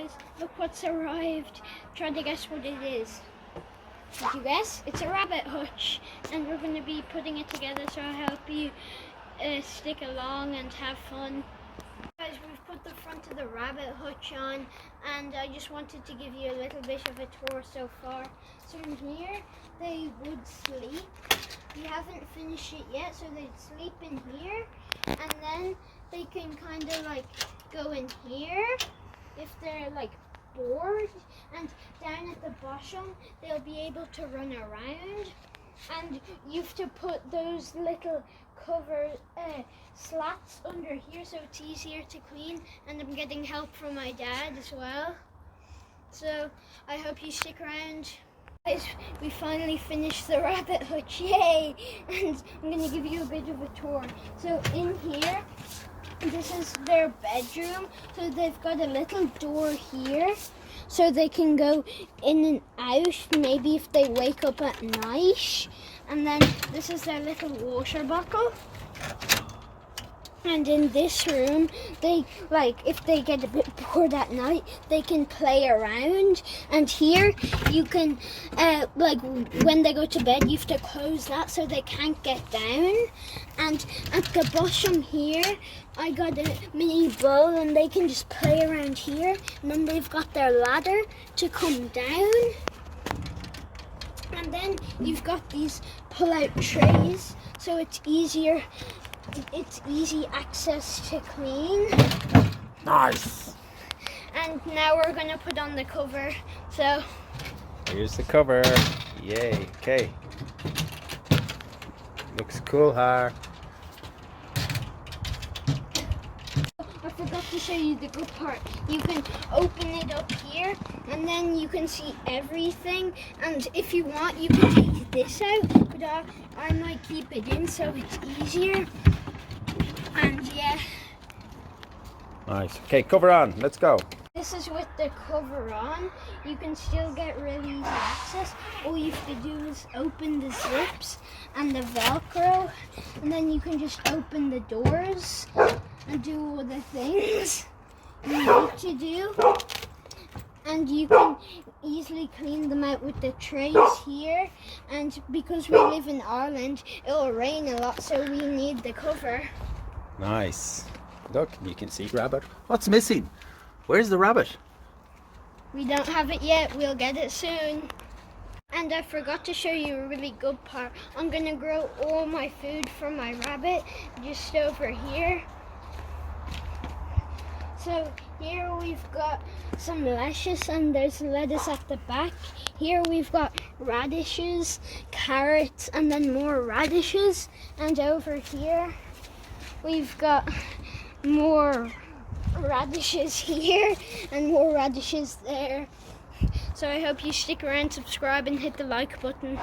guys, look what's arrived. Try to guess what it is. Did you guess? It's a rabbit hutch, and we're going to be putting it together, so I'll help you stick along and have fun. Guys, we've put the front of the rabbit hutch on, and I just wanted to give you a little bit of a tour so far. So in here, they would sleep. We haven't finished it yet, so they'd sleep in here, and then they can kind of like go in here if they're like bored, and down at the bottom they'll be able to run around. And you have to put those little cover slats under here so it's easier to clean, and I'm getting help from my dad as well, so I hope you stick around. Guys, we finally finished the rabbit hutch, yay! And I'm going to give you a bit of a tour. So in here, this is their bedroom, so they've got a little door here so they can go in and out, maybe if they wake up at night. And then this is their little water bottle. And in this room, they if they get a bit bored at night, they can play around. And here you can when they go to bed, you have to close that so they can't get down. And at the bottom here, I got a mini bowl, and they can just play around here. And then they've got their ladder to come down. And then you've got these pull-out trays, so it's easier. It's easy access to clean. Nice. And now we're going to put on the cover. So here's the cover. Yay. Okay. Looks cool, huh? I forgot to show you the good part. You can open it up here, and then you can see everything. And if you want, you can take this out, but I might keep it in so it's easier. And yeah. Nice. Okay, cover on. Let's go. This is with the cover on. You can still get really easy access. All you have to do is open the zips and the Velcro, and then you can just open the doors and do all the things you need to do. And you can easily clean them out with the trays here. And because we live in Ireland, it'll rain a lot, so we need the cover. Nice. Look, you can see rabbit. What's missing? Where's the rabbit? We don't have it yet. We'll get it soon. And I forgot to show you a really good part. I'm going to grow all my food for my rabbit just over here. So here we've got some lettuce, and there's lettuce at the back. Here we've got radishes, carrots, and then more radishes. And over here we've got more radishes here and more radishes there. So I hope you stick around, subscribe, and hit the like button.